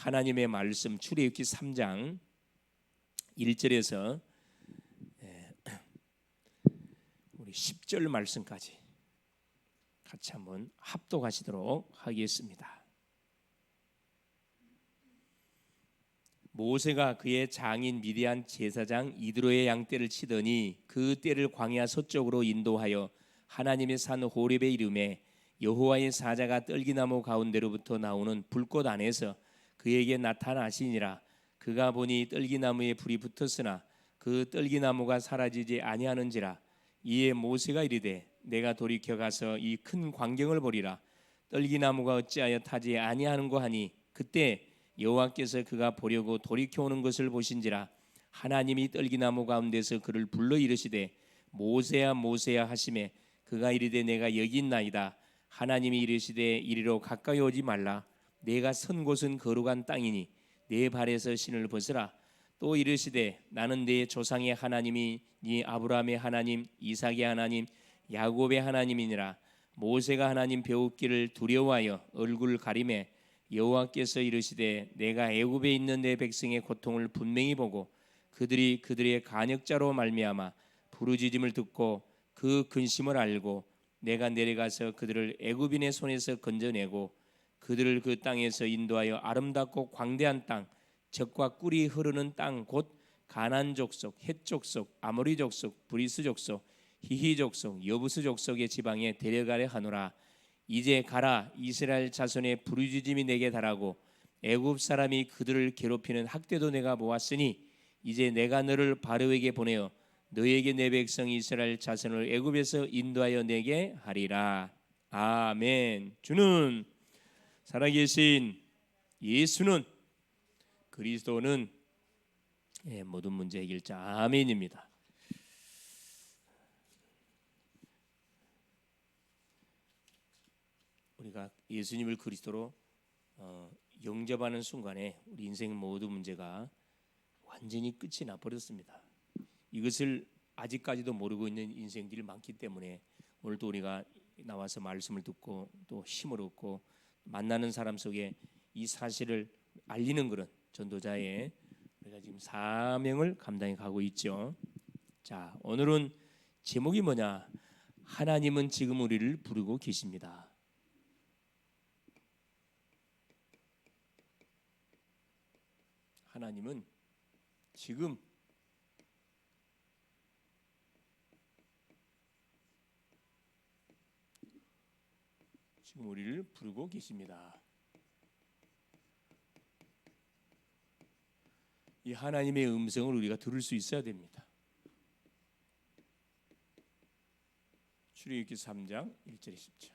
하나님의 말씀 출애굽기 3장 1절에서 우리 10절 말씀까지 같이 한번 합독하시도록 하겠습니다. 모세가 그의 장인 미디안 제사장 이드로의 양떼를 치더니 그 떼를 광야 서쪽으로 인도하여 하나님의 산 호렙에 이르매 여호와의 사자가 떨기나무 가운데로부터 나오는 불꽃 안에서 그에게 나타나시니라. 그가 보니 떨기나무에 불이 붙었으나 그 떨기나무가 사라지지 아니하는지라. 이에 모세가 이르되 내가 돌이켜 가서 이 큰 광경을 보리라. 떨기나무가 어찌하여 타지 아니하는고 하니 그때 여호와께서 그가 보려고 돌이켜 오는 것을 보신지라. 하나님이 떨기나무 가운데서 그를 불러 이르시되 모세야 모세야 하시매 그가 이르되 내가 여기 있나이다. 하나님이 이르시되 이리로 가까이 오지 말라. 내가 선 곳은 거룩한 땅이니 내 발에서 신을 벗으라. 또 이르시되 나는 내 조상의 하나님이 네 아브라함의 하나님 이삭의 하나님 야곱의 하나님이니라. 모세가 하나님 배우기를 두려워하여 얼굴 가리매 여호와께서 이르시되 내가 애굽에 있는 내 백성의 고통을 분명히 보고 그들이 그들의 간역자로 말미암아 부르짖음을 듣고 그 근심을 알고 내가 내려가서 그들을 애굽인의 손에서 건져내고 그들을 그 땅에서 인도하여 아름답고 광대한 땅 젖과 꿀이 흐르는 땅 곧 가나안 족속, 헷 족속, 아모리 족속, 브리스 족속, 히히 족속, 여부스 족속의 지방에 데려가려 하노라. 이제 가라. 이스라엘 자손의 부르짖음이 내게 달하고 애굽 사람이 그들을 괴롭히는 학대도 내가 보았으니 이제 내가 너를 바로에게 보내어 너에게 내 백성 이스라엘 자손을 애굽에서 인도하여 내게 하리라. 아멘. 주는 살아계신 예수는 그리스도는 모든 문제 해결자. 아멘입니다. 우리가 예수님을 그리스도로 영접하는 순간에 우리 인생 모든 문제가 완전히 끝이 나버렸습니다. 이것을 아직까지도 모르고 있는 인생들이 많기 때문에 오늘도 우리가 나와서 말씀을 듣고 또 힘을 얻고 만나는 사람 속에 이 사실을 알리는 그런 전도자의 우리가 지금 사명을 감당해 가고 있죠. 자, 오늘은 제목이 뭐냐? 하나님은 지금 우리를 부르고 계십니다. 하나님은 지금 우리를 부르고 계십니다. 이 하나님의 음성을 우리가 들을 수 있어야 됩니다. 출애굽기 3장 1절에 10절.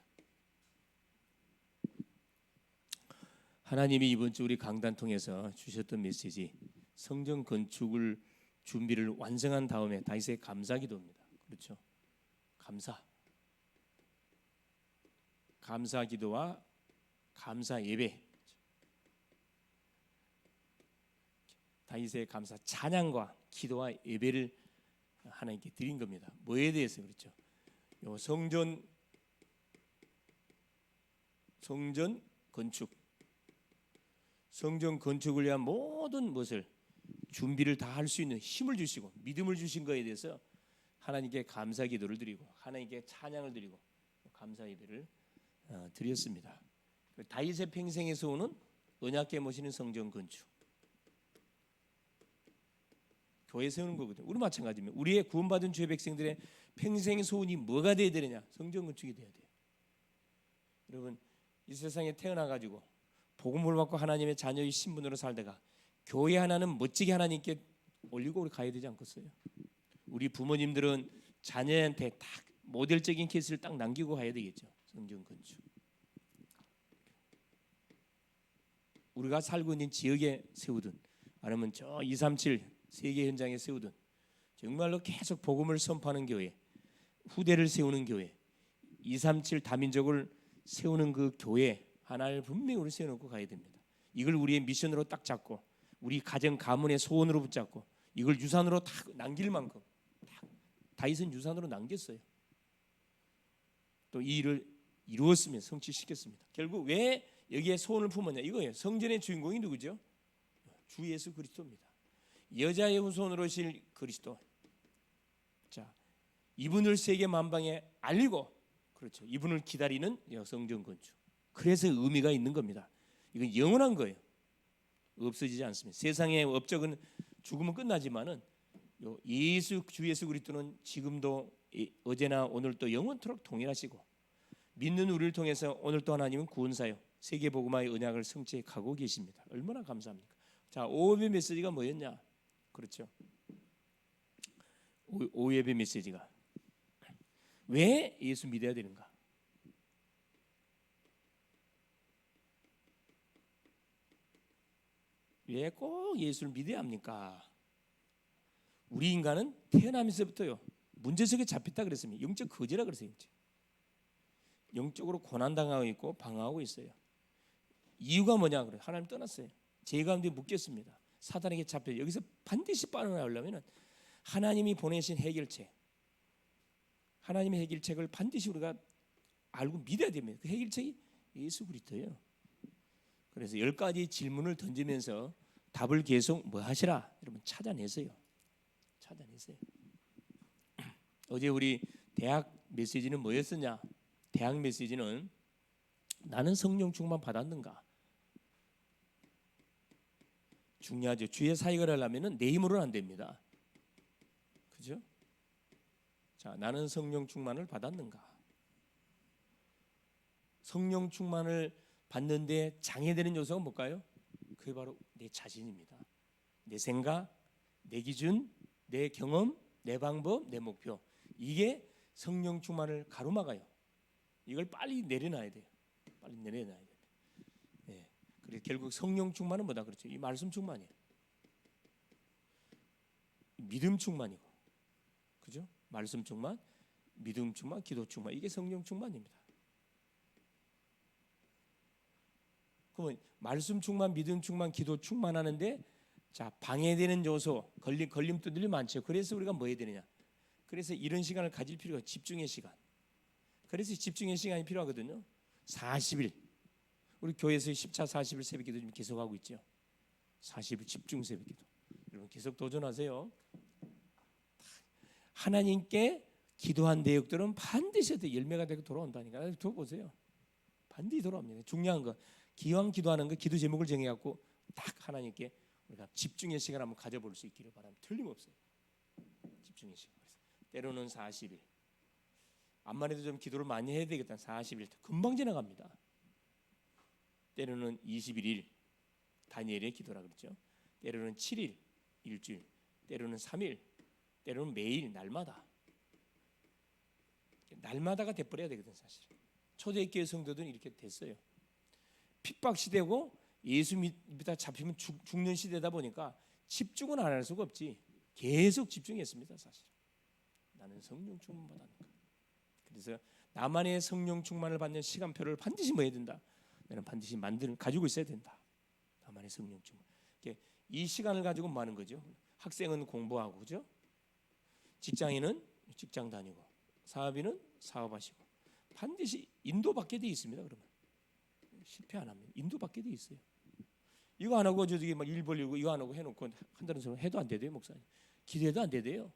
하나님이 이번 주 우리 강단 통해서 주셨던 메시지 성전 건축을 준비를 완성한 다음에 다윗의 감사 기도입니다. 그렇죠? 감사 기도와 감사 예배, 다윗의 감사 찬양과 기도와 예배를 하나님께 드린 겁니다. 뭐에 대해서 그렇죠? 요 성전 건축을 위한 모든 것을 준비를 다 할 수 있는 힘을 주시고 믿음을 주신 것에 대해서 하나님께 감사 기도를 드리고 하나님께 찬양을 드리고 감사 예배를 드렸습니다. 다윗의 평생에서 오는 언약궤 모시는 성전 건축, 교회 세우는 거거든요. 우리 마찬가지입니다. 우리의 구원받은 주의 백성들의 평생 소원이 뭐가 돼야 되느냐? 성전 건축이 돼야 돼요. 여러분, 이 세상에 태어나가지고 복음을 받고 하나님의 자녀의 신분으로 살다가 교회 하나는 멋지게 하나님께 올리고 우리 가야 되지 않겠어요? 우리 부모님들은 자녀한테 딱 모델적인 케이스를 딱 남기고 가야 되겠죠. 성전 건축. 우리가 살고 있는 지역에 세우든 아니면 저 237 세계 현장에 세우든 정말로 계속 복음을 선포하는 교회, 후대를 세우는 교회, 237 다민족을 세우는 그 교회 하나를 분명히 우리 세워놓고 가야 됩니다. 이걸 우리의 미션으로 딱 잡고 우리 가정 가문의 소원으로 붙잡고 이걸 유산으로 딱 남길 만큼 다윗은 유산으로 남겼어요. 또 이 일을 이루었으면 성취시켰습니다. 결국 왜 여기에 소원을 품었냐 이거예요. 성전의 주인공이 누구죠? 주 예수 그리스도입니다. 여자의 후손으로 오실 그리스도. 자, 이분을 세계 만방에 알리고, 그렇죠, 이분을 기다리는 성전 건축. 그래서 의미가 있는 겁니다. 이건 영원한 거예요. 없어지지 않습니다. 세상의 업적은 죽으면 끝나지만은 주 예수 그리스도는 지금도 어제나 오늘도 영원토록 동일하시고, 믿는 우리를 통해서 오늘도 하나님은 구원사요 세계 복음화의 언약을 성취해 가고 계십니다. 얼마나 감사합니까? 자, 오예배 메시지가 뭐였냐? 그렇죠. 오예배 메시지가 왜 예수 믿어야 되는가? 왜 꼭 예수를 믿어야 합니까? 우리 인간은 태어나면서부터요 문제석에 잡혔다 그랬습니다. 영적 거지라 그랬어요. 영적으로 고난당하고 있고 방황하고 있어요. 이유가 뭐냐? 그래, 하나님 떠났어요. 죄 가운데 묶였습니다. 사단에게 잡혀. 여기서 반드시 빠져나오려면 하나님이 보내신 해결책, 하나님의 해결책을 반드시 우리가 알고 믿어야 됩니다. 그 해결책이 예수 그리스도예요. 그래서 10가지 질문을 던지면서 답을 계속 뭐 하시라? 여러분 찾아내세요. 찾아내세요. 어제 우리 대학 메시지는 뭐였었냐? 대학 메시지는 나는 성령 충만 받았는가? 중요하죠. 주의 사역을 하려면 내 힘으로는 안 됩니다. 그죠? 자, 나는 성령 충만을 받았는가? 성령 충만을 받는데 장애되는 요소가 뭘까요? 그게 바로 내 자신입니다. 내 생각, 내 기준, 내 경험, 내 방법, 내 목표. 이게 성령 충만을 가로막아요. 이걸 빨리 내려놔야 돼요. 빨리 내려놔야 돼요. 네. 그래서 결국 성령 충만은 뭐다 그렇죠? 이 말씀 충만이에요. 믿음 충만이고, 그죠? 말씀 충만, 믿음 충만, 기도 충만. 이게 성령 충만입니다. 그러면 말씀 충만, 믿음 충만, 기도 충만하는데, 자, 방해되는 요소, 걸림돌들이 많죠. 그래서 우리가 뭐 해야 되느냐? 그래서 이런 시간을 가질 필요가, 집중의 시간. 그래서 집중의 시간이 필요하거든요. 40일. 우리 교회에서 10차 40일 새벽기도 지금 계속하고 있죠. 40일 집중 새벽기도. 여러분 계속 도전하세요. 하나님께 기도한 내역들은 반드시 열매가 되고 돌아온다니까. 들어보세요. 반드시 돌아옵니다. 중요한 거, 기왕 기도하는 거 기도 제목을 정해갖고 딱 하나님께 우리가 집중의 시간 한번 가져볼 수 있기를 바랍니다. 틀림없어요. 집중의 시간. 때로는 40일. 암만 해도 좀 기도를 많이 해야 되겠다. 40일 금방 지나갑니다. 때로는 21일 다니엘의 기도라 그랬죠. 때로는 7일 일주일, 때로는 3일, 때로는 매일 날마다. 날마다가 돼버려야 되거든 사실. 초대교회 성도들은 이렇게 됐어요. 핍박 시대고 예수 믿다 잡히면 죽는 시대다 보니까 집중은 안 할 수가 없지. 계속 집중했습니다 사실. 나는 성령 충만 받았는가. 그래서 나만의 성령 충만을 받는 시간표를 반드시 뭐 해야 된다. 나는 반드시 가지고 있어야 된다. 나만의 성령 충만. 이 시간을 가지고 뭐 하는 거죠? 학생은 공부하고, 그죠? 직장인은 직장 다니고, 사업인은 사업하시고, 반드시 인도받게 돼 있습니다. 그러면 실패 안 합니다. 인도받게 돼 있어요. 이거 안 하고 저기 막 일 벌리고 이거 안 하고 해놓고 한다는 소리 해도 안 되대요, 목사님. 기도해도 안 되대요.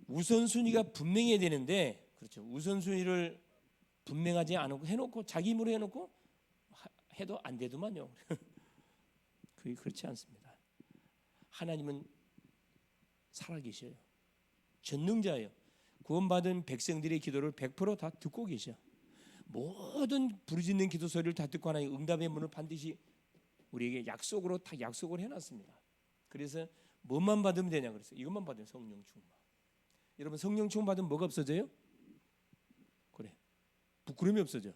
우선순위가 분명해야 되는데, 그렇죠. 우선순위를 분명하지 않고 해놓고 자기 힘으로 해놓고 해도 안 되더만요. 그게 그렇지 않습니다. 하나님은 살아계셔요. 전능자예요. 구원받은 백성들의 기도를 100%다 듣고 계셔. 모든 부르짖는 기도 소리를 다 듣고 하나님 응답의 문을 반드시 우리에게 약속으로 다 약속을 해놨습니다. 그래서 뭐만 받으면 되냐 그랬어요. 이것만 받으면 성령 충만. 여러분 성령 충만 받으면 뭐가 없어져요? 그래, 부끄러움이 없어져.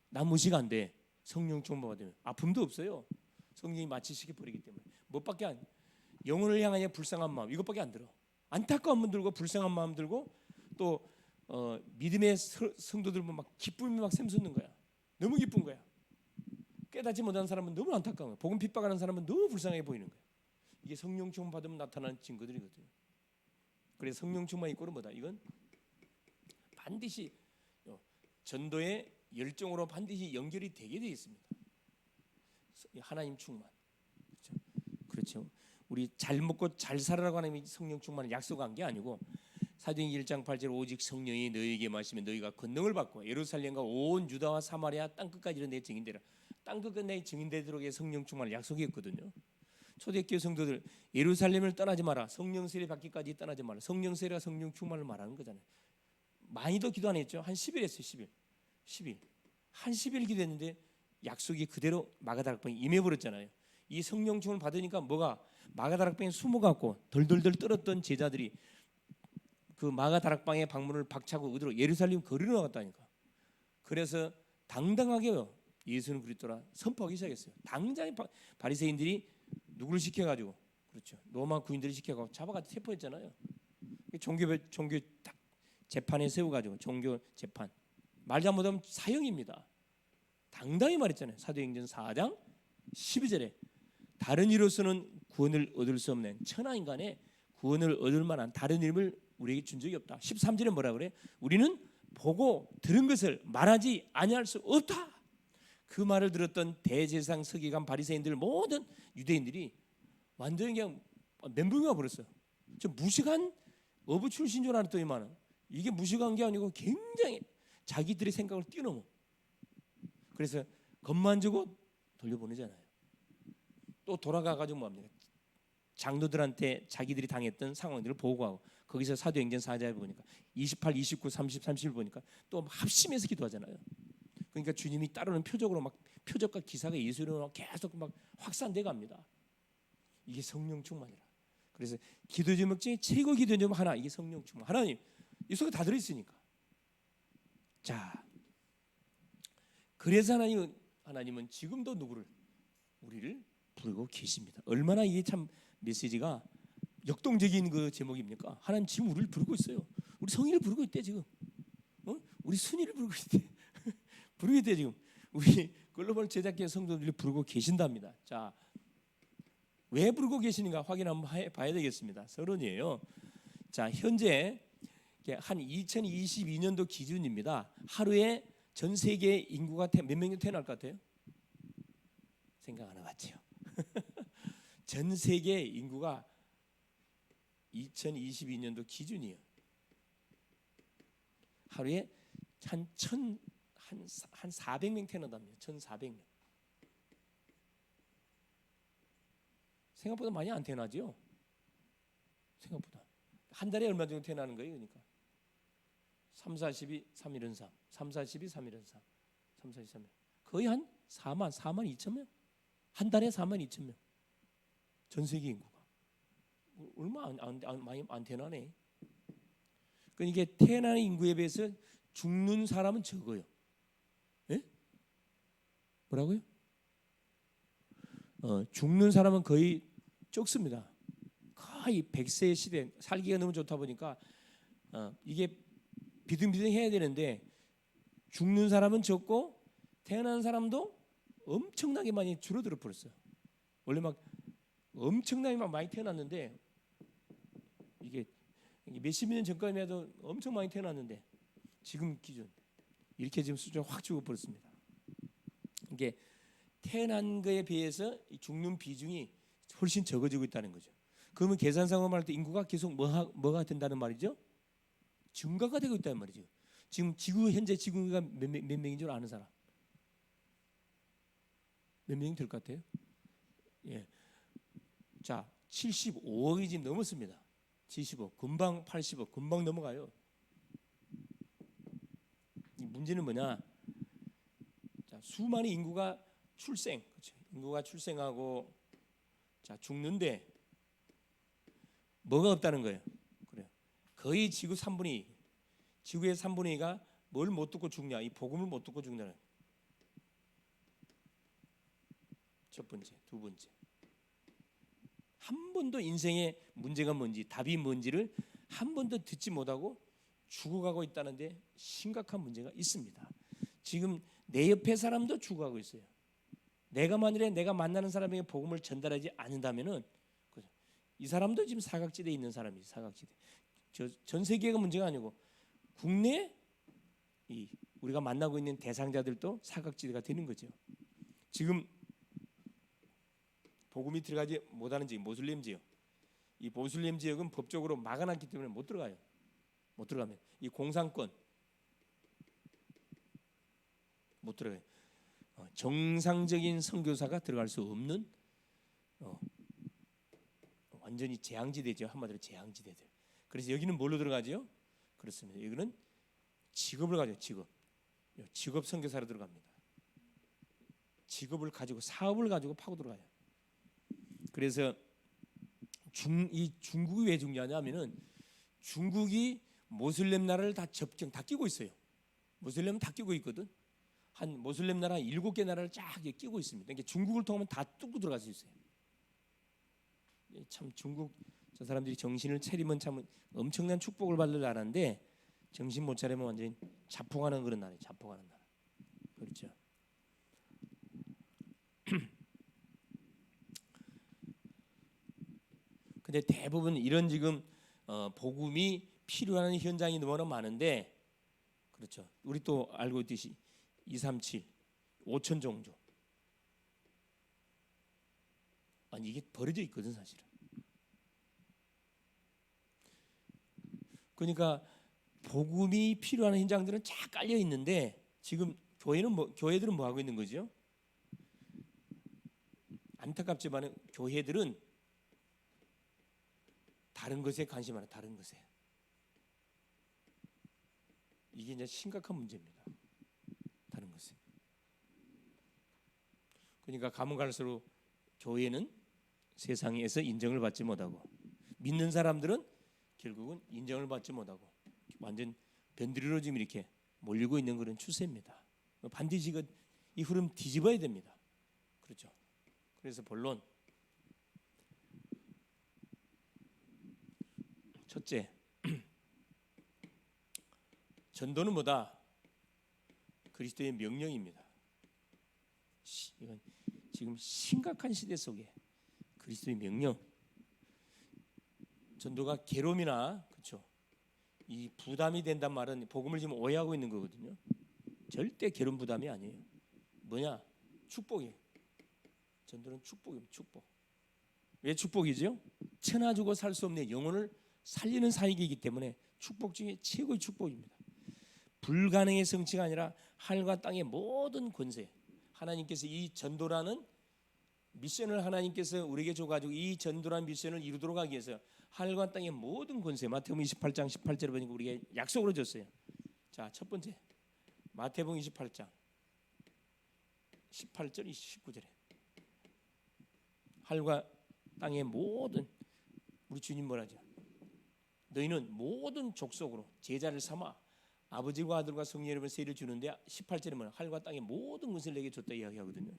나 무시가 안 돼. 성령 충만 받으면 아픔도 없어요. 성령이 마치시켜 버리기 때문에. 뭐밖에 안, 영혼을 향하여 불쌍한 마음 이것밖에 안 들어. 안타까운 마음 들고 불쌍한 마음 들고 또 믿음의 성도들 보면 막 기쁨이 막 샘솟는 거야. 너무 기쁜 거야. 깨닫지 못한 사람은 너무 안타까운 거야. 복음 핍박하는 사람은 너무 불쌍해 보이는 거야. 이게 성령 충만 받으면 나타나는 증거들이거든요. 그래서 성령 충만 이꼴은 뭐다? 이건 반드시 전도의 열정으로 반드시 연결이 되게 되어 있습니다. 하나님 충만. 그렇죠. 우리 잘 먹고 잘 살아라고 하나님이 성령 충만을 약속한 게 아니고 사도행전 1장 8절 오직 성령이 너희에게 마시면 너희가 권능을 받고 예루살렘과 온 유다와 사마리아 땅끝까지 이런 내 증인되라. 땅끝까지 내 증인되도록 성령 충만을 약속했거든요. 초대교회 성도들 예루살렘을 떠나지 마라. 성령 세례 받기까지 떠나지 마라. 성령 세례가 성령 충만을 말하는 거잖아요. 많이도 기도 안 했죠. 한 10일 했어요. 10일. 한 10일 기도했는데 약속이 그대로 마가다락방에 임해버렸잖아요. 이 성령 충만을 받으니까 뭐가 마가다락방에 숨어갖고 덜덜덜 떨었던 제자들이 그 마가다락방의 방문을 박차고 어디로 예루살렘 거리로 나갔다니까. 그래서 당당하게요. 예수는 그리스도라 선포하기 시작했어요. 당장에 바리새인들이 누구를 시켜가지고 그렇죠. 로마 군인들을 시켜가지고 잡아가지고 체포했잖아요. 종교 재판에 세워가지고 종교 재판 말 잘못하면 사형입니다. 당당히 말했잖아요. 사도행전 4장 12절에 다른 이로서는 구원을 얻을 수 없는 천하 인간의 구원을 얻을 만한 다른 이름을 우리에게 준 적이 없다. 13절에 뭐라 그래? 우리는 보고 들은 것을 말하지 아니할 수 없다. 그 말을 들었던 대제사장 서기관 바리새인들 모든 유대인들이 완전히 그냥 멘붕이 와버렸어요. 저 무식한 어부 출신 줄 알았더니만 이게 무식한 게 아니고 굉장히 자기들의 생각을 뛰어넘어. 그래서 겁만 주고 돌려보내잖아요. 또 돌아가가지고 뭐합니까? 장로들한테 자기들이 당했던 상황들을 보고하고 거기서 사도행전 4장에 보니까 28, 29, 30, 31 보니까 또 합심해서 기도하잖아요. 그러니까 주님이 따르는 표적으로 막 표적과 기사가 예수로 계속 막 확산돼 갑니다. 이게 성령 충만이라. 그래서 기도 제목 중에 최고 기도 제목 하나 이게 성령 충만. 하나님 이 속에 다 들어 있으니까. 자, 그래서 하나님은 지금도 우리를 부르고 계십니다. 얼마나 이게 참 메시지가 역동적인 그 제목입니까? 하나님 지금 우리를 부르고 있어요. 우리 성인을 부르고 있대 지금. 우리 순이를 부르고 있대. 부르고 있대 지금. 우리 글로벌 제작계 성도들을 부르고 계신답니다. 자, 왜 부르고 계시는가 확인 한번 봐야 되겠습니다. 서론이에요. 자, 현재 한 2022년도 기준입니다. 하루에 전 세계 인구가 몇 명이 태어날 것 같아요? 생각 안 해봤죠. 전 세계 인구가 2022년도 기준이에요. 하루에 한 400명 태어난답니다. 1,400명. 생각보다 많이 안 태어나죠? 생각보다. 한 달에 얼마 정도 태어나는 거예요? 그러니까 3, 42, 3일은 3, 3, 42, 3일은 3, 3, 42, 3일. 거의 한 4만 2천 명. 한 달에 4만 2천 명. 전 세계 인구가 얼마 많이 안 태어나네. 그러니까 이게 태어나는 인구에 비해서 죽는 사람은 적어요. 예? 뭐라고요? 죽는 사람은 거의 적습니다. 거의 100세 시대 살기가 너무 좋다 보니까 이게 비등비등해야 되는데 죽는 사람은 적고 태어나는 사람도 엄청나게 많이 줄어들어 버렸어요. 원래 막 엄청나게 많이 태어났는데 이게 몇십 년 전까지만 해도 엄청 많이 태어났는데 지금 기준 이렇게 지금 수준이 확 죽어버렸습니다. 이게 태어난 거에 비해서 죽는 비중이 훨씬 적어지고 있다는 거죠. 그러면 계산상으로 말할 때 인구가 계속 뭐가 된다는 말이죠? 증가가 되고 있다는 말이죠. 지금 현재 지구가 몇 명인 줄 아는 사람? 몇 명이 될 것 같아요? 예. 자, 75억이 지금 넘었습니다. 75억, 금방 80억, 금방 넘어가요. 이 문제는 뭐냐? 자, 수많은 인구가 그렇죠. 인구가 출생하고 자 죽는데 뭐가 없다는 거예요. 그래요. 거의 지구 3분의 2, 지구의 3분의 2가 뭘 못 듣고 죽냐? 이 복음을 못 듣고 죽는다는. 첫 번째, 두 번째. 한 번도 인생의 문제가 뭔지, 답이 뭔지를 한 번도 듣지 못하고 죽어가고 있다는데 심각한 문제가 있습니다. 지금 내 옆에 사람도 죽어가고 있어요. 내가 만일에 내가 만나는 사람에게 복음을 전달하지 않는다면은 이 사람도 지금 사각지대에 있는 사람이지. 사각지대. 전 세계가 문제가 아니고 국내 이 우리가 만나고 있는 대상자들도 사각지대가 되는 거죠. 지금 복음이 들어가지 못하는 지역, 모슬렘 지역. 이 모슬렘 지역은 법적으로 막아놨기 때문에 못 들어가요. 못 들어가면 이 공산권 못 들어가요. 정상적인 선교사가 들어갈 수 없는 완전히 재앙지대죠. 한마디로 재앙지대들. 그래서 여기는 뭘로 들어가죠? 그렇습니다. 여기는 직업을 가지고 직업 선교사로 들어갑니다. 직업을 가지고 사업을 가지고 파고 들어가요. 그래서 이 중국이 왜 중요하냐면은 중국이 모슬렘 나라를 다 끼고 있어요. 모슬렘은 다 끼고 있거든. 한 모슬렘 나라 7개 나라를 쫙 끼고 있습니다. 그러니까 중국을 통하면 다 뚫고 들어갈 수 있어요. 참 중국 저 사람들이 정신을 차리면 참 엄청난 축복을 받을 나라인데 정신 못 차리면 완전히 자폭하는 그런 나라예요. 자폭하는 나라. 그렇죠. 근데 대부분 이런 지금 복음이 필요한 현장이 너무나 많은데 그렇죠. 우리 또 알고 있듯이 237, 5천 종족. 아니 이게 버려져 있거든 사실은. 그러니까 복음이 필요한 현장들은 쫙 깔려 있는데 지금 교회들은 뭐 하고 있는 거죠? 안타깝지만 교회들은 다른 것에 관심 많아. 다른 것에. 이게 이제 심각한 문제입니다. 다른 것에. 그러니까 가면 갈수록 교회는 세상에서 인정을 받지 못하고 믿는 사람들은 결국은 인정을 받지 못하고 완전 변두리로 지금 이렇게 몰리고 있는 그런 추세입니다. 반드시 이 흐름 뒤집어야 됩니다. 그렇죠. 그래서 본론 첫째, 전도는 뭐다? 그리스도의 명령입니다. 이건 지금 심각한 시대 속에 그리스도의 명령. 전도가 괴로움이나 그렇죠. 이 부담이 된단 말은 복음을 지금 오해하고 있는 거거든요. 절대 괴로움 부담이 아니에요. 뭐냐? 축복이에요. 전도는 축복입니다. 축복. 왜 축복이죠? 천하 주고 살 수 없는 영혼을 살리는 사역이기 때문에 축복 중에 최고의 축복입니다. 불가능의 성취가 아니라 하늘과 땅의 모든 권세, 하나님께서 이 전도라는 미션을 하나님께서 우리에게 줘가지고 이 전도라는 미션을 이루도록 하기 위해서 하늘과 땅의 모든 권세, 마태복음 28장 18절에 보니까 우리에게 약속으로 줬어요. 자, 첫 번째 마태복음 28장 18절 19절에 하늘과 땅의 모든, 우리 주님 뭐라죠? 너희는 모든 족속으로 제자를 삼아 아버지와 아들과 성령 여러분 세례를 주는데 18절에 뭐냐? 하늘과 땅의 모든 권세를 내게 줬다 이야기하거든요.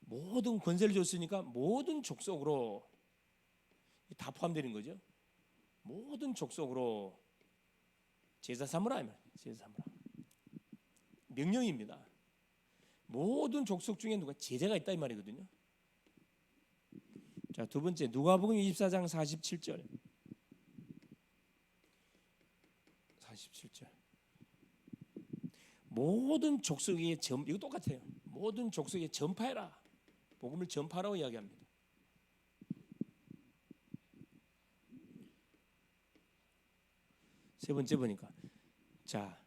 모든 권세를 줬으니까 모든 족속으로 다 포함되는 거죠. 모든 족속으로 제자 삼으라. 제자 삼으라. 명령입니다. 모든 족속 중에 누가 제자가 있다 이 말이거든요. 자, 두 번째 누가복음 24장 47절. 47절. 모든 족속에 이거 똑같아요. 모든 족속에 전파해라. 복음을 전파라고 이야기합니다. 세 번째 보니까 자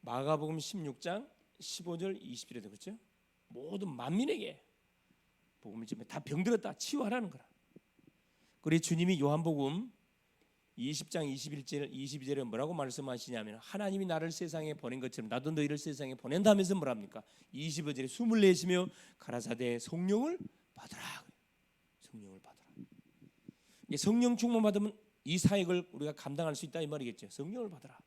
마가복음 16장 15절 20절에도 그렇죠? 모든 만민에게 복음을 전해 다 병들었다 치유하라는 거라. 그리고 주님이 요한복음 20장 22절에 뭐라고 말씀하시냐면 하나님이 나를 세상에 보낸 것처럼 나도 너희를 세상에 보낸다면서 뭐랍니까? 25절에 숨을 내쉬며 가라사대 성령을 받으라. 성령을 받으라. 성령 충만 받으면 이 사역을 우리가 감당할 수 있다 이 말이겠죠. 성령을 받으라.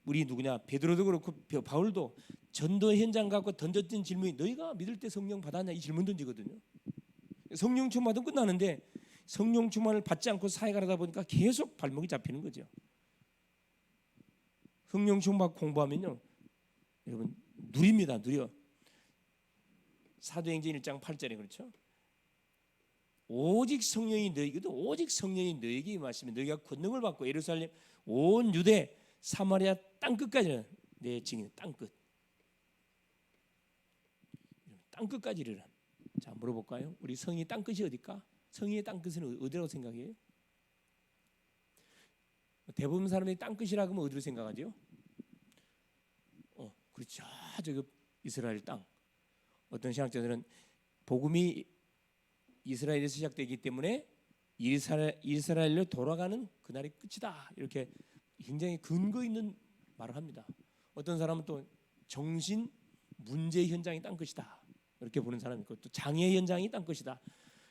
우리 누구냐? 베드로도 그렇고 바울도 전도 현장 갖고 던졌던 질문이 너희가 믿을 때 성령 받았냐 이 질문 던지거든요. 성령 충만 받으면 끝나는데 성령 충만을 받지 않고 사역을 하다 보니까 계속 발목이 잡히는 거죠. 성령 충만 공부하면요, 여러분 누립니다. 누려. 사도행전 1장 8절에 그렇죠. 오직 성령이 너희에게도 오직 성령이 너희에게 임하시면 너희가 권능을 받고 예루살렘 온 유대 사마리아 땅 끝까지는 내 증인. 땅 끝까지 이르라. 자, 물어볼까요? 우리 성의 땅 끝이 어딜까? 성의의 땅 끝은 어디라고 생각해요? 대부분 사람이 땅 끝이라고 하면 어디로 생각하죠? 그렇죠. 저기 이스라엘 땅. 어떤 신학자들은 복음이 이스라엘에서 시작되기 때문에 이스라엘로 돌아가는 그날이 끝이다. 이렇게 굉장히 근거 있는 말을 합니다. 어떤 사람은 또 정신 문제 현장이 땅 끝이다. 이렇게 보는 사람이 있고 또 장애 현장이 땅 끝이다.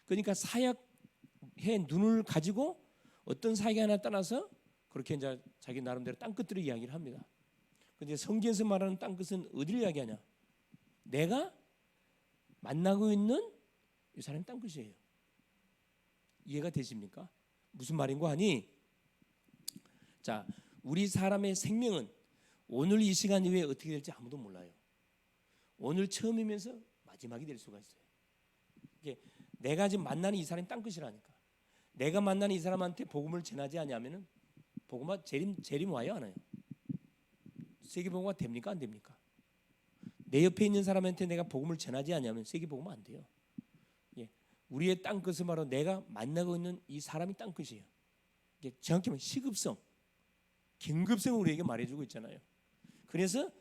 그러니까 사역의 눈을 가지고 어떤 사역이 하나 떠나서 그렇게 이제 자기 나름대로 땅 끝들을 이야기를 합니다. 그런데 성경에서 말하는 땅 끝은 어디를 이야기하냐? 내가 만나고 있는 이 사람이 땅 끝이에요. 이해가 되십니까? 무슨 말인고 하니, 자, 우리 사람의 생명은 오늘 이 시간 이후에 어떻게 될지 아무도 몰라요. 오늘 처음이면서 마지막이 될 수가 있어요. 이게 내가 지금 만나는 이 사람이 땅 끝이라니까. 내가 만나는 이 사람한테 복음을 전하지 않냐면은 복음화 재림 와요, 안 와요? 세계 복음화 됩니까, 안 됩니까? 내 옆에 있는 사람한테 내가 복음을 전하지 않냐면 세계 복음화 안 돼요. 예, 우리의 땅 끝은 바로 내가 만나고 있는 이 사람이 땅 끝이에요. 이게 정확히 말하면 시급성, 긴급성을 우리에게 말해주고 있잖아요. 그래서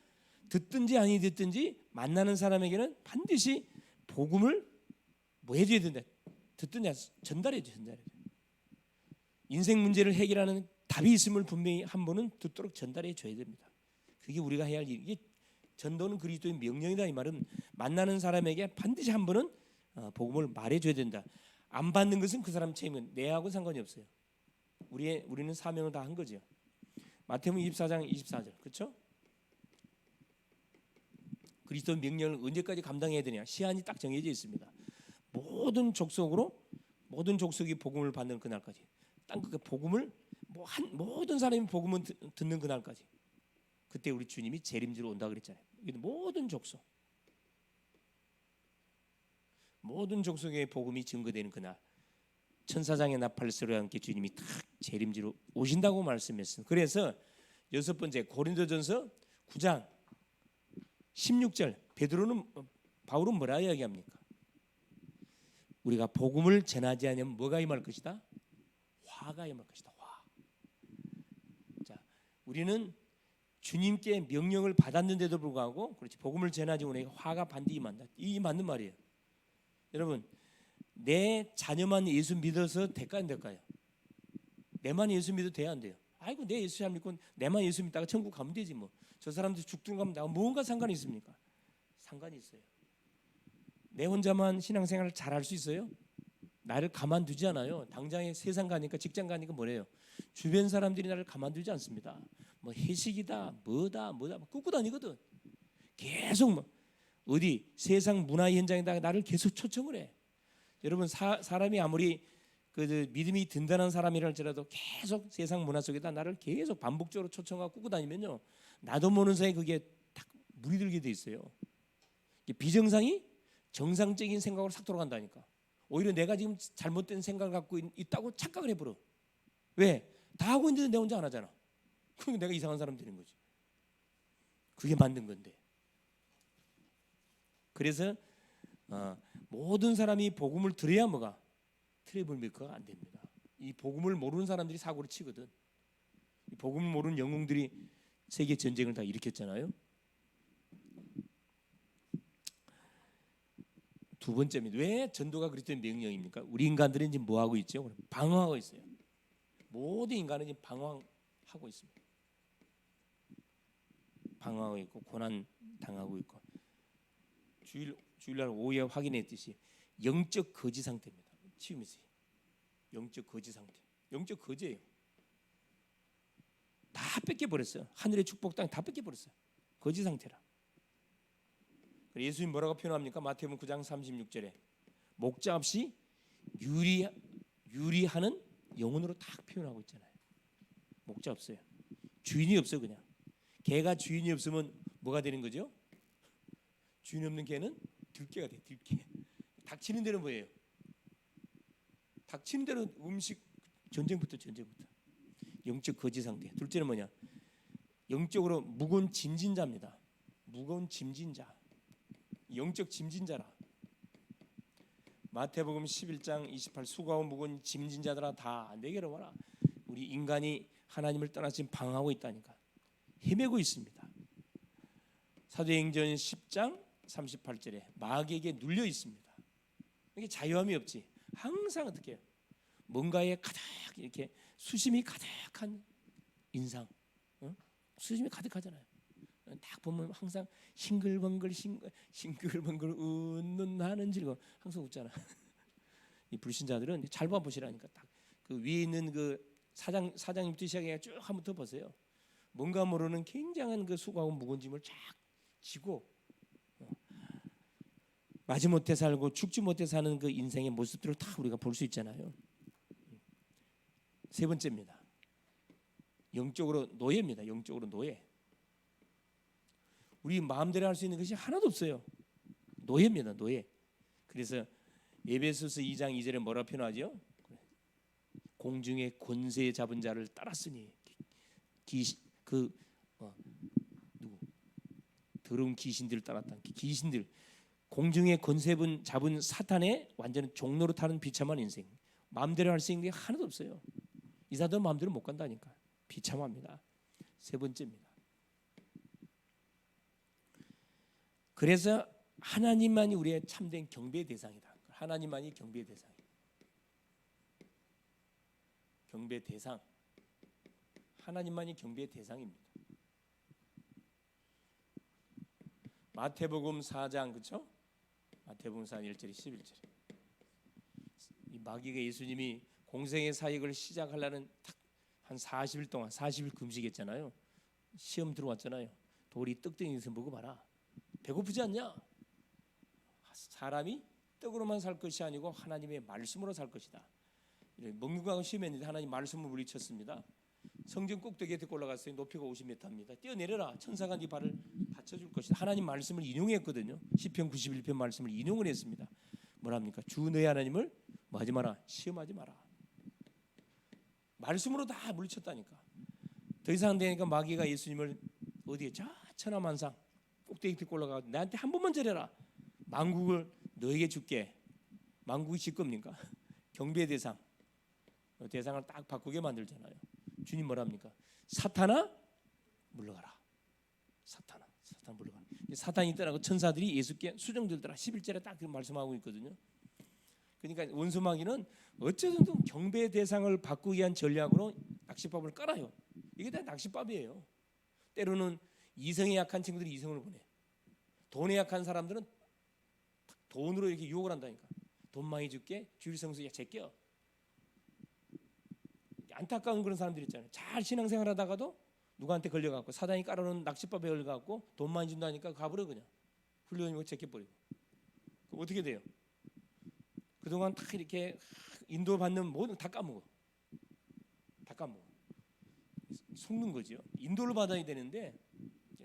듣든지 아니 듣든지 만나는 사람에게는 반드시 복음을 뭐 해줘야 된다. 듣든지 전달해줘야 된다. 인생 문제를 해결하는 답이 있음을 분명히 한 번은 듣도록 전달해 줘야 됩니다. 그게 우리가 해야 할 일. 이게 전도는 그리스도의 명령이다. 이 말은 만나는 사람에게 반드시 한 번은 복음을 말해줘야 된다. 안 받는 것은 그 사람 책임은 내하고는 상관이 없어요. 우리는 사명을 다 한 거죠. 마태복음 24장 24절 그렇죠? 그리스도 명령을 언제까지 감당해야 되냐? 시한이 딱 정해져 있습니다. 모든 족속이 복음을 받는 그날까지. 땅끝 복음을 모든 사람이 복음을 듣는 그날까지. 그때 우리 주님이 재림지로 온다 그랬잖아요. 모든 족속의 복음이 증거되는 그날, 천사장의 나팔소리와 함께 주님이 딱 재림지로 오신다고 말씀했어요. 그래서 여섯 번째 고린도전서 9장 16절 바울은 뭐라 이야기합니까? 우리가 복음을 전하지 않으면 뭐가 임할 것이다? 화가 임할 것이다. 화. 자, 우리는 주님께 명령을 받았는데도 불구하고 그렇지 복음을 전하지 우리에게 화가 반드시 임한다. 이 맞는 말이에요. 여러분, 내 자녀만 예수 믿어서 될까 안 될까요? 내만 예수 믿어도 돼야 안 돼요? 아이고 내 예수 안 믿고 내만 예수 믿다가 천국 가면 되지 뭐. 저 사람들 죽든 가면 나하고 뭔가 상관이 있습니까? 상관이 있어요. 내 혼자만 신앙생활을 잘할 수 있어요? 나를 가만두지 않아요. 당장에 세상 가니까 직장 가니까 뭐래요? 주변 사람들이 나를 가만두지 않습니다. 뭐 회식이다 뭐다 꾸고 다니거든. 계속 어디 세상 문화 현장에다가 나를 계속 초청을 해. 여러분 사람이 아무리 그 믿음이 든든한 사람이랄지라도 계속 세상 문화 속에다 나를 계속 반복적으로 초청하고 꾸고 다니면요, 나도 모르는 사이에 그게 딱 물이 들게 돼 있어요. 비정상이 정상적인 생각으로 싹 돌아간다니까. 오히려 내가 지금 잘못된 생각을 갖고 있다고 착각을 해버려. 왜? 다 하고 있는데 내 혼자 안 하잖아. 그러니까 내가 이상한 사람 되는 거지. 그게 만든 건데. 그래서 모든 사람이 복음을 들어야 뭐가? 트러블 메이커가 안 됩니다. 이 복음을 모르는 사람들이 사고를 치거든. 이 복음을 모르는 영웅들이 세계 전쟁을 다 일으켰잖아요. 두 번째입니다. 왜 전도가 그리스도의 명령입니까? 우리 인간들은 지금 뭐 하고 있죠? 방황하고 있어요. 모든 인간은 지금 방황하고 있습니다. 방황하고 있고 고난 당하고 있고, 주일날 오후에 확인했듯이 영적 거지 상태입니다. 지금 있어요. 영적 거지 상태. 영적 거지예요. 다 뺏겨버렸어요. 하늘의 축복 땅 다 뺏겨버렸어요. 거지 상태라. 예수님 뭐라고 표현합니까? 마태복음 9장 36절에 목자 없이 유리하는 영혼으로 딱 표현하고 있잖아요. 목자 없어요. 주인이 없어요. 그냥 개가 주인이 없으면 뭐가 되는 거죠? 주인 없는 개는 들개가 돼. 들개. 닥치는 데는 뭐예요? 닥치는 대로 음식 전쟁부터 영적 거지 상태. 둘째는 뭐냐? 영적으로 무거운 짐진자입니다. 무거운 짐진자. 영적 짐진자라. 마태복음 11장 28 수고하고 무거운 짐진자들아 다 내게로 와라. 우리 인간이 하나님을 떠나서 지금 방황하고 있다니까. 헤매고 있습니다. 사도행전 10장 38절에 마귀에게 눌려 있습니다. 이게 자유함이 없지. 항상 어떻게 해요? 뭔가에 가득 이렇게 수심이 가득한 인상, 수심이 가득하잖아요. 딱 보면 항상 싱글벙글 웃는 나는 즐거워. 항상 웃잖아. 이 불신자들은 잘 봐보시라니까. 딱 그 위에 있는 그 사장님부터 시작해 쭉 한번 더 보세요. 뭔가 모르는 굉장한 그 수고하고 무거운 짐을 쫙 지고 마지못해 살고 죽지 못해 사는 그 인생의 모습들을 다 우리가 볼 수 있잖아요. 세 번째입니다. 영적으로 노예입니다. 영적으로 노예. 우리 마음대로 할 수 있는 것이 하나도 없어요. 노예입니다. 노예. 그래서 에베소서 2장 2절에 뭐라 표현하죠? 공중의 권세 잡은 자를 따랐으니 더러운 귀신들을 따랐다. 귀신들 공중의 권세 잡은 사탄의 완전 종로로 타는 비참한 인생. 마음대로 할 수 있는 게 하나도 없어요. 이 사람들 마음대로 못 간다니까. 비참합니다. 세 번째입니다. 그래서 하나님만이 우리의 참된 경배의 대상이다. 하나님만이 경배의 대상이다. 경배 대상. 하나님만이 경배의 대상입니다. 마태복음 4장 그렇죠? 마태복음 4장 1절에 11절에 이 마귀가 예수님이 공생의 사역을 시작하려는 한 40일 동안 40일 금식했잖아요. 시험 들어왔잖아요. 돌이 떡덩이에서 먹어봐라. 배고프지 않냐? 사람이 떡으로만 살 것이 아니고 하나님의 말씀으로 살 것이다. 먹는 거하고 시험했는데 하나님 말씀을 물리쳤습니다. 성전 꼭대기에 데리고 올라갔어요. 높이가 50m입니다. 뛰어내려라. 천사가 네 발을 받쳐줄 것이다. 하나님 말씀을 인용했거든요. 시편 91편 말씀을 인용을 했습니다. 뭐랍니까? 주 너의 하나님을 뭐 하지 마라. 시험하지 마라. 말씀으로 다 물리쳤다니까. 더 이상 안 되니까 마귀가 예수님을 어디에 저 천하만상 꼭대기 데리고 올라가서 나한테 한 번만 절해라. 만국을 너에게 줄게. 만국이 질 겁니까? 경배의 대상. 대상을 딱 바꾸게 만들잖아요. 주님 뭐랍니까? 사탄아 물러가라. 사탄 물러가라. 사탄이 떠나고 천사들이 예수께 수정들더라. 11절에 딱 그 말씀하고 있거든요. 그러니까 원수마귀는 어쨌든 경배의 대상을 바꾸기 위한 전략으로 낚싯밥을 깔아요. 이게 다 낚싯밥이에요. 때로는 이성이 약한 친구들이 이성을 보내. 돈에 약한 사람들은 돈으로 이렇게 유혹을 한다니까. 돈 많이 줄게. 주일 성수야 제껴. 안타까운 그런 사람들 있잖아요. 잘 신앙생활하다가도 누구한테 걸려갖고 사단이 깔아놓은 낚싯밥에 걸려갖고 돈 많이 준다니까 가버려 그냥. 훈련이고 제껴버리고. 그럼 어떻게 돼요? 그동안 다 이렇게 인도받는 모든 다 까먹어. 속는 거죠. 인도를 받아야 되는데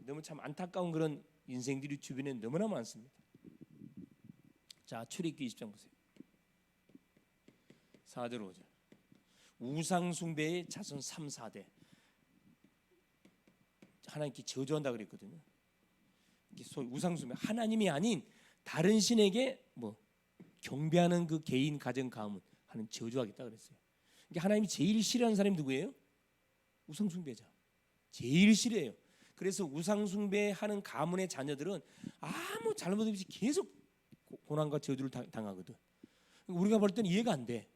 너무 참 안타까운 그런 인생들이 주변에 너무나 많습니다. 자, 출애굽기 20장 보세요. 4절 5절. 우상 숭배의 자손 3, 4대. 하나님께 저주한다 그랬거든요. 이게 소위 우상 숭배, 하나님이 아닌 다른 신에게 뭐 경배하는 그 개인 가정 가문 하는 저주하겠다 그랬어요. 이게 하나님이 제일 싫어하는 사람이 누구예요? 우상 숭배자. 제일 싫어해요. 그래서 우상 숭배하는 가문의 자녀들은 아무 잘못 없이 계속 고난과 저주를 당하거든. 우리가 볼 때는 이해가 안 돼.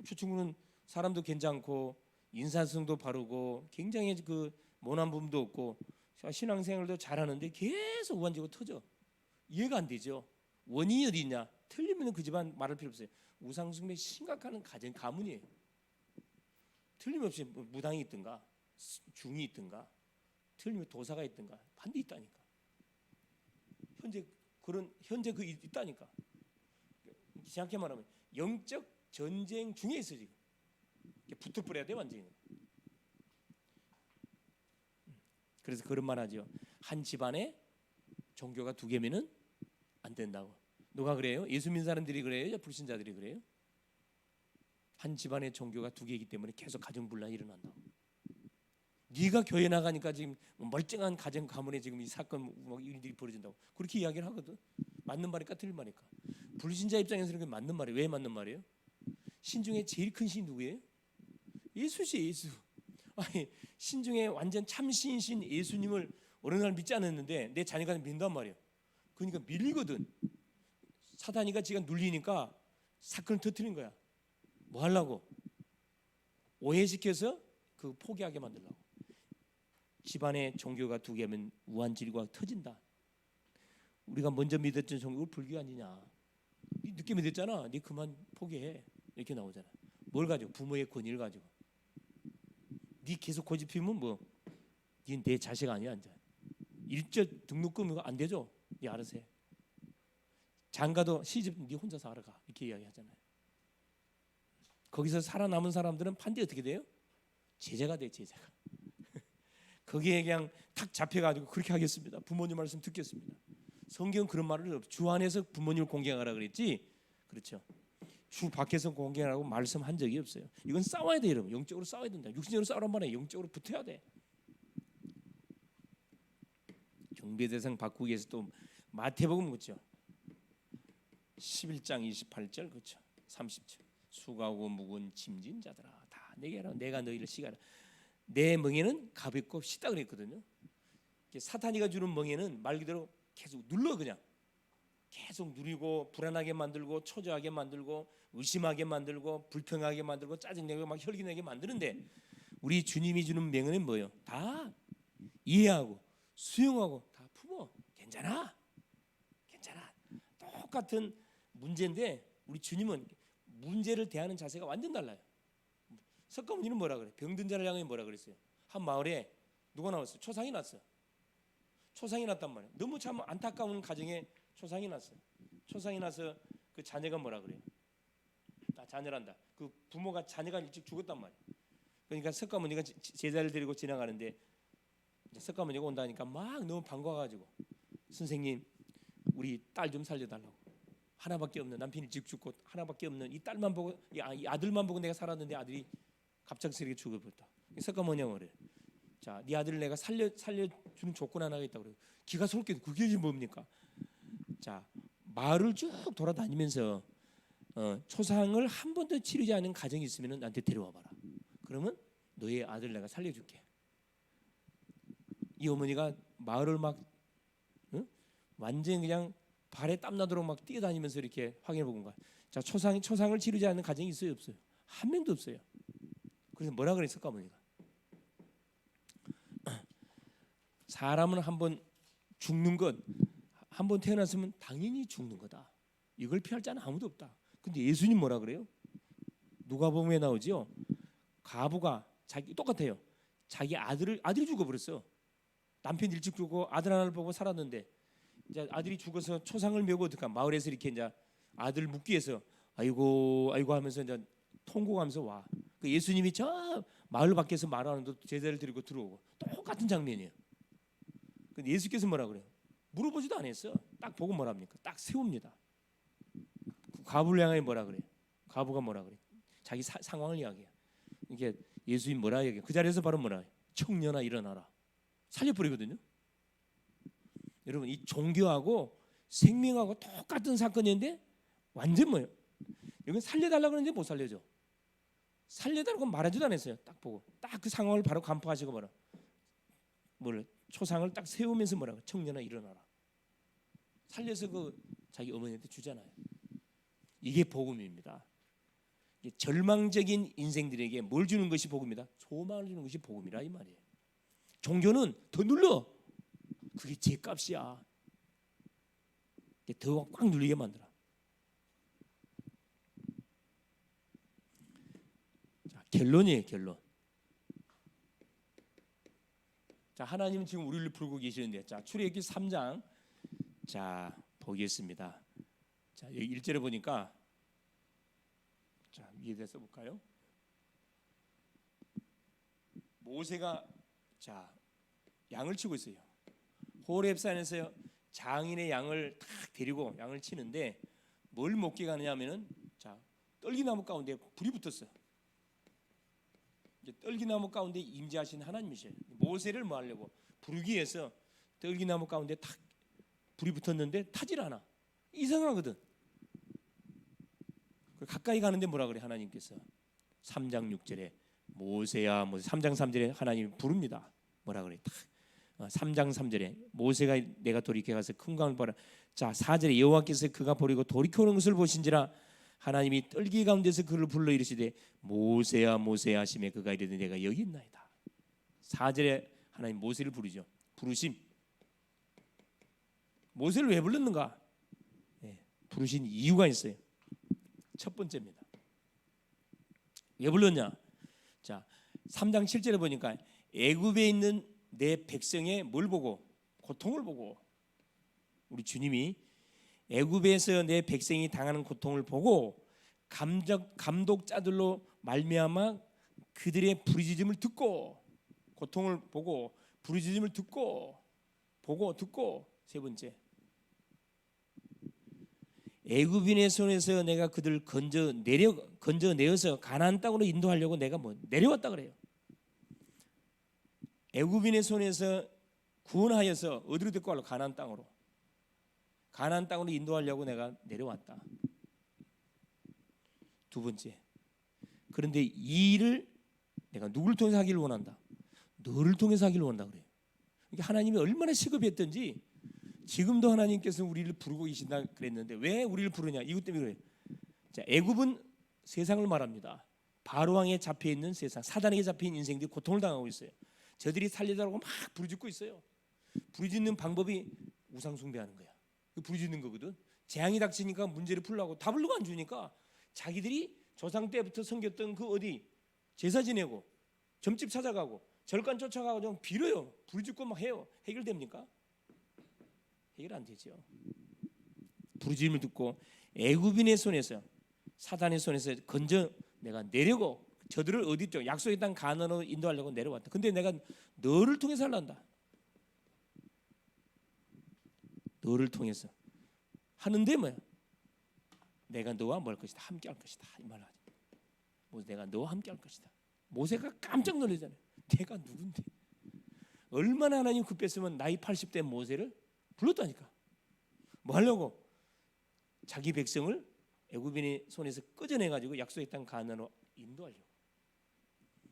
저 친구는 사람도 괜찮고 인사성도 바르고 굉장히 그 모난 부분도 없고 신앙생활도 잘하는데 계속 우한적으로 터져. 이해가 안 되죠. 원인이 어디 있냐? 틀리면 그 집안 말할 필요 없어요. 우상숭배 심각한 가정 가문이에요. 틀림없이 무당이 있든가 중이 있든가 틀림없이 도사가 있든가 반드시 있다니까. 현재 그 있다니까. 정확히 말하면 영적 전쟁 중에 있어 지금. 붙어버려야 돼 완전히. 그래서 그런 말 하죠. 한 집안에 종교가 2개면은 안 된다고. 누가 그래요? 예수 믿는 사람들이 그래요? 불신자들이 그래요? 한 집안의 종교가 두 개이기 때문에 계속 가정분란이 일어난다. 네가 교회 나가니까 지금 멀쩡한 가정 가문에 지금 이 사건 뭐 일들이 벌어진다고 그렇게 이야기를 하거든. 맞는 말일까 틀린 말일까? 불신자 입장에서는 그게 맞는 말이에요. 왜 맞는 말이에요? 신 중에 제일 큰 신이 누구예요? 예수지, 예수. 아니, 신 중에 완전 참신신 예수님을 어느 날 믿지 않았는데 내 자녀가 믿는단 말이에요. 그러니까 밀리거든. 사단이가 지가 눌리니까 사건을 터뜨린 거야. 뭐 하려고? 오해시켜서 그 포기하게 만들려고. 집안에 종교가 두 개면 우한질과 터진다. 우리가 먼저 믿었던 종교가 불교 아니냐? 네 늦게 믿었잖아. 네 그만 포기해. 이렇게 나오잖아. 뭘 가지고? 부모의 권위를 가지고. 네 계속 고집피면 뭐? 네 내 자식 아니야 이제. 일절 등록금 안 되죠? 네 알아서 해. 장가도 시집 네 혼자서 알아가. 이렇게 이야기하잖아요. 거기서 살아남은 사람들은 판대 어떻게 돼요? 제자가 돼, 제자가. 거기에 그냥 탁 잡혀가지고 그렇게 하겠습니다. 부모님 말씀 듣겠습니다. 성경은 그런 말을 없어. 주 안에서 부모님을 공경하라 그랬지. 그렇죠. 주 밖에서 공경하라고 말씀한 적이 없어요. 이건 싸워야 돼, 여러분. 영적으로 싸워야 된다. 육신적으로 싸우란 말이야. 영적으로 붙어야 돼. 경배 대상 바꾸기 위해서 또 마태복음 그렇죠. 11장 28절 그렇죠. 30절. 수고하고 무거운 짐진 자들아 다 내게 하라. 내가 너희를 시가라. 내 멍에는 가볍고 쉽다 그랬거든요. 사탄이가 주는 멍에는 말 그대로 계속 눌러 그냥. 계속 누리고 불안하게 만들고 초조하게 만들고 의심하게 만들고 불평하게 만들고 짜증내고 막 혈기내게 만드는데 우리 주님이 주는 명언은 뭐예요? 다 이해하고 수용하고 다 품어. 괜찮아. 괜찮아. 똑같은 문제인데 우리 주님은 문제를 대하는 자세가 완전 달라요. 석가모니는 뭐라 그래? 병든 자를 향해 뭐라 그랬어요? 한 마을에 누가 나왔어요? 초상이 났어. 초상이 났단 말이에요. 너무 참 안타까운 가정에 초상이 났어요. 초상이 나서 그 자녀가 뭐라 그래요? 자녀란다. 그 부모가 자녀가 일찍 죽었단 말이에요. 그러니까 석가모니가 제자를 데리고 지나가는데 석가모니가 온다니까 막 너무 반가워가지고 선생님 우리 딸 좀 살려달라고. 하나밖에 없는 남편이 일찍 죽고 하나밖에 없는 이 딸만 보고 이 아들만 보고 내가 살았는데 아들이 갑작스럽게 죽어버렸다. 석가모니가 그래. 자, 네 아들을 내가 살려주는 조건 하나가 있다고 그래요. 기가 솔게 그게 뭡니까? 자, 마을을 쭉 돌아다니면서 초상을 한 번도 치르지 않은 가정이 있으면 나한테 데려와 봐라. 그러면 너의 아들 내가 살려줄게. 이 어머니가 마을을 막 완전 그냥 발에 땀나도록 막 뛰어다니면서 이렇게 확인해 본 거야. 자, 초상을 치르지 않는 가정이 있어요, 없어요? 한 명도 없어요. 그래서 뭐라 그랬을까 어머니가? 사람은 한번 죽는 것, 한번 태어났으면 당연히 죽는 거다. 이걸 피할 자는 아무도 없다. 근데 예수님 뭐라 그래요? 누가복음에 나오죠. 가부가 자기 똑같아요. 자기 아들이 죽어버렸어. 남편 일찍 죽고 아들 하나를 보고 살았는데 이제 아들이 죽어서 초상을 메고 어떡하? 마을에서 이렇게 이제 아들 묻기 위해서 아이고 하면서 이제 통곡하면서 와. 그 예수님이 저 마을 밖에서 말하는데 제자를 데리고 들어오고 똑같은 장면이에요. 근데 예수께서 뭐라 그래요? 물어보지도 않았어. 딱 보고 뭐랍니까? 딱 세웁니다. 가부를 향해 뭐라 그래요? 가부가 뭐라 그래요? 자기 상황을 이야기해. 이게 예수님 뭐라 얘기해? 그 자리에서 바로 뭐라 해요? 청년아 일어나라. 살려버리거든요. 여러분 이 종교하고 생명하고 똑같은 사건인데 완전 뭐예요? 여기 살려달라고 그러는데 못 살려줘. 살려달라고 말하지도 않았어요. 딱 보고 딱 그 상황을 바로 간파하시고 뭐라 뭘 초상을 딱 세우면서 뭐라고 청년아 일어나라. 살려서 그 자기 어머니한테 주잖아요. 이게 복음입니다. 이게 절망적인 인생들에게 뭘 주는 것이 복음이다? 소망을 주는 것이 복음이라 이 말이에요. 종교는 더 눌러. 그게 죄값이야. 더 꽉 눌리게 만들어. 자, 결론이에요, 결론. 자, 하나님은 지금 우리를 부르고 계시는데, 자, 출애굽기 3장, 자 보겠습니다. 자, 여기 1절에 보니까, 자 위에다 써볼까요? 모세가 자 양을 치고 있어요. 호렙산에서 장인의 양을 탁 데리고 양을 치는데 뭘 먹게 가느냐면은 자 떨기나무 가운데 불이 붙었어. 이제 떨기나무 가운데 임재하신 하나님이셔요. 모세를 뭐 하려고 부르기 위해서 떨기나무 가운데 탁 불이 붙었는데 타질 않아. 이상하거든. 가까이 가는데 뭐라 그래 하나님께서 3장 6절에 모세야 모세 3장 3절에 하나님이 부릅니다. 뭐라 그래? 3장 3절에 모세가 내가 돌이켜 가서 큰 강을 보라. 자 4절에 여호와께서 그가 버리고 돌이켜오는 것을 보신지라 하나님이 떨기 가운데서 그를 불러 이르시되 모세야 모세야 하시매 그가 이르되 내가 여기 있나이다. 4절에 하나님 모세를 부르죠. 부르심. 모세를 왜 불렀는가? 부르신 이유가 있어요. 첫 번째입니다. 왜 불렀냐? 자, 3장 7절에 보니까 애굽에 있는 내 백성의 뭘 보고? 고통을 보고. 우리 주님이 애굽에서 내 백성이 당하는 고통을 보고 감독자들로 말미암아 그들의 부르짖음을 듣고 고통을 보고 부르짖음을 듣고 보고 듣고 세 번째 애굽인의 손에서 내가 그들을 건져내어서 가나안 땅으로 인도하려고 내가 뭐 내려왔다 그래요. 애굽인의 손에서 구원하여서 어디로 데리고 가려고? 가나안 땅으로. 가나안 땅으로 인도하려고 내가 내려왔다. 두 번째, 그런데 이 일을 내가 누구를 통해서 하기를 원한다? 너를 통해서 하기를 원한다 그래요. 그러니까 하나님이 얼마나 시급했던지 지금도 하나님께서 우리를 부르고 계신다 그랬는데 왜 우리를 부르냐? 이것 때문에 그래요. 자, 애굽은 세상을 말합니다. 바로 왕에 잡혀 있는 세상, 사단에게 잡힌 인생들이 고통을 당하고 있어요. 저들이 살려달라고 막 부르짖고 있어요. 부르짖는 방법이 우상 숭배하는 거야. 부르짖는 거거든. 재앙이 닥치니까 문제를 풀려고 답을 누가 안 주니까 자기들이 조상 때부터 섬겼던 그 어디 제사 지내고 점집 찾아가고 절간 쫓아가고 좀 빌어요. 부르짖고 막 해요. 해결됩니까? 해결 안 되죠. 부르짖음을 듣고 애굽인의 손에서 사단의 손에서 건져 내가 내려고 저들을 어디 있죠? 약속의 땅 가나안으로 인도하려고 내려왔다. 근데 내가 너를 통해서 하란다. 너를 통해서 하는데 뭐야? 내가 너와 뭘 것이다. 함께 할 것이다. 이 말을 하죠. 모세 내가 너와 함께 할 것이다. 모세가 깜짝 놀라잖아요. 내가 누군데? 얼마나 하나님 급했으면 나이 80대 모세를 불렀다니까. 뭐 하려고? 자기 백성을 애굽인의 손에서 끄져내가지고 약속의 땅 가나안으로 인도하려고.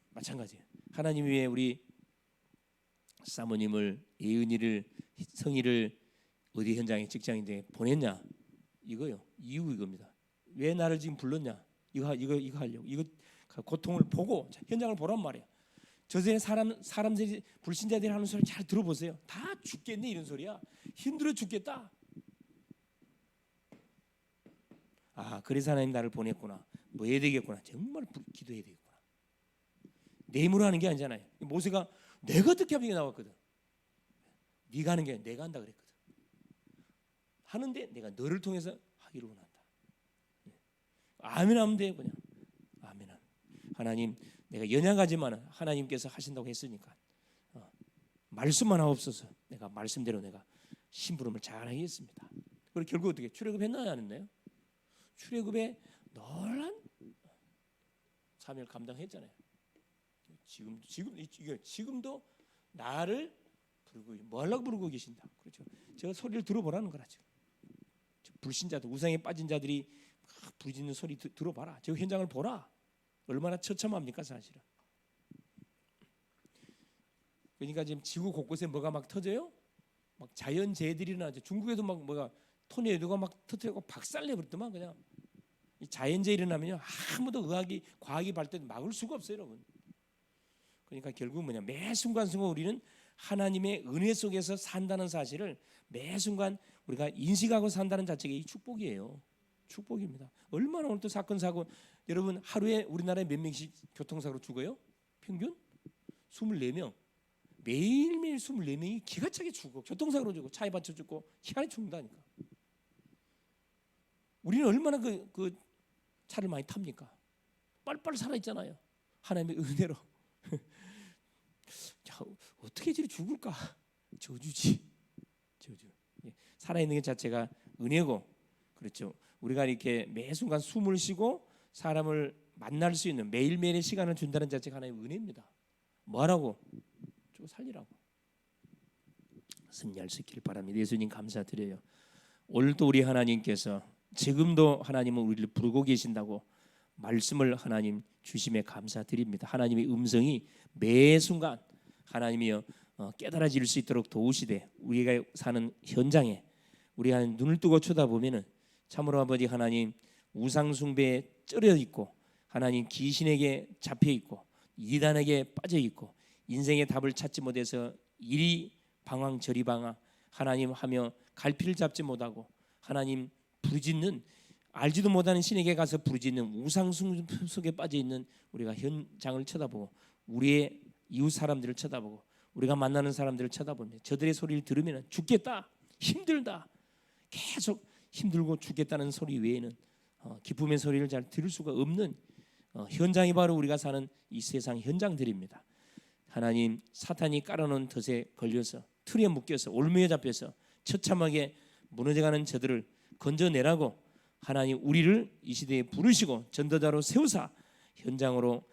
마찬가지예요. 하나님이 왜 우리 사모님을 예은이를 성희를 어디 현장에 직장인데 보냈냐? 이거요. 이유 이겁니다. 왜 나를 지금 불렀냐? 이거 하려고. 이거 고통을 보고 현장을 보란 말이야. 저세 사람들이 불신자들이 하는 소리 잘 들어보세요. 다 죽겠네 이런 소리야. 힘들어 죽겠다. 아 그래서 하나님 나를 보냈구나. 뭐 해야 되겠구나. 정말 기도해야 되겠구나. 내 힘으로 하는 게 아니잖아요. 모세가 내가 어떻게 하면 이게 나왔거든. 네가 하는 게 아니라 내가 한다 그랬거든. 하는데 내가 너를 통해서 하기를 원한다. 아멘 하면 돼 그냥. 아멘 하면. 하나님 내가 연약하지만 하나님께서 하신다고 했으니까 말씀만 하옵소서. 내가 말씀대로 내가 심부름을 잘 하겠습니다. 그리고 결국 어떻게 출애굽했나요 안 했나요? 출애굽에 놀란 사명을 감당했잖아요. 지금도 나를 부르고 뭐 하려고 부르고 계신다. 그렇죠. 저 소리를 들어보라는 거라죠. 불신자들 우상에 빠진 자들이 부르짖는 소리 들어봐라. 저 현장을 보라. 얼마나 처참합니까 사실은. 그러니까 지금 지구 곳곳에 뭐가 막 터져요? 막 자연재해들이 일어나죠. 중국에도 막 뭐가 토네이도가 막 터뜨리고 박살내버렸더만 그냥. 이 자연재해 일어나면요 아무도 과학이 발달 막을 수가 없어요 여러분. 그러니까 결국 뭐냐 매 순간순간 우리는 하나님의 은혜 속에서 산다는 사실을 매 순간 우리가 인식하고 산다는 자체가 이 축복이에요. 축복입니다. 얼마나 오늘 또 사건 사고 여러분 하루에 우리나라에 몇 명씩 교통사고로 죽어요? 평균 24명. 매일매일 24명이 기가 차게 죽고 교통사고로 죽고 차에 받쳐 죽고 희한히 죽는다니까. 우리는 얼마나 그 차를 많이 탑니까? 빨빨 살아있잖아요. 하나님의 은혜로. 자, 어떻게 저리 죽을까? 저주지. 저주. 살아있는 것 자체가 은혜고 그렇죠. 우리가 이렇게 매 순간 숨을 쉬고 사람을 만날 수 있는 매일매일의 시간을 준다는 자체가 하나의 은혜입니다. 뭐하라고? 좀 살리라고. 승리할 수 있기를 바랍니다. 예수님 감사드려요. 오늘도 우리 하나님께서 지금도 하나님은 우리를 부르고 계신다고 말씀을 하나님 주심에 감사드립니다. 하나님의 음성이 매 순간 하나님이여 깨달아질 수 있도록 도우시되 우리가 사는 현장에 우리가 눈을 뜨고 쳐다보면은 참으로 아버지 하나님 우상 숭배에 쩔어 있고 하나님 귀신에게 잡혀 있고 이단에게 빠져 있고 인생의 답을 찾지 못해서 이리 방황 저리 방황 하나님 하며 갈피를 잡지 못하고 하나님 부르짖는 알지도 못하는 신에게 가서 부르짖는 우상 속에 빠져 있는 우리가 현장을 쳐다보고 우리의 이웃 사람들을 쳐다보고 우리가 만나는 사람들을 쳐다보면 저들의 소리를 들으면 죽겠다 힘들다 계속 힘들고 죽겠다는 소리 외에는 기쁨의 소리를 잘 들을 수가 없는 현장이 바로 우리가 사는 이 세상 현장들입니다. 하나님 사탄이 깔아놓은 덫에 걸려서 틀에 묶여서 올무에 잡혀서 처참하게 무너져가는 저들을 건져내라고 하나님 우리를 이 시대에 부르시고 전도자로 세우사 현장으로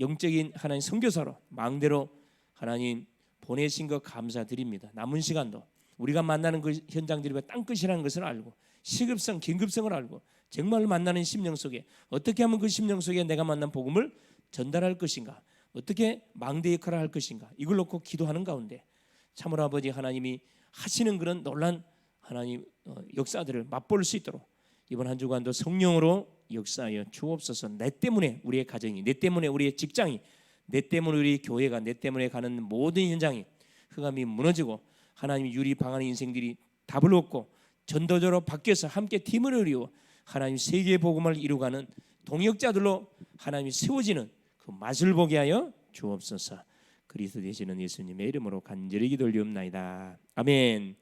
영적인 하나님 선교사로 망대로 하나님 보내신 것 감사드립니다. 남은 시간도 우리가 만나는 그 현장들이 땅끝이라는 것을 알고 시급성, 긴급성을 알고 정말 만나는 심령 속에 어떻게 하면 그 심령 속에 내가 만난 복음을 전달할 것인가, 어떻게 망대 역할을 할 것인가, 이걸 놓고 기도하는 가운데 참으로 아버지 하나님이 하시는 그런 놀란 하나님 역사들을 맛볼 수 있도록 이번 한 주간도 성령으로 역사하여 주옵소서. 내 때문에 우리의 가정이, 내 때문에 우리의 직장이, 내 때문에 우리 교회가, 내 때문에 가는 모든 현장이 흑암이 무너지고 하나님 유리 방하는 인생들이 답을 얻고 전도자로 바뀌어서 함께 팀을 이루어 하나님 세계의 복음을 이루가는 동역자들로 하나님이 세워지는 그 맛을 보게 하여 주옵소서. 그리스도 되시는 예수님의 이름으로 간절히 기도 올리옵나이다. 아멘.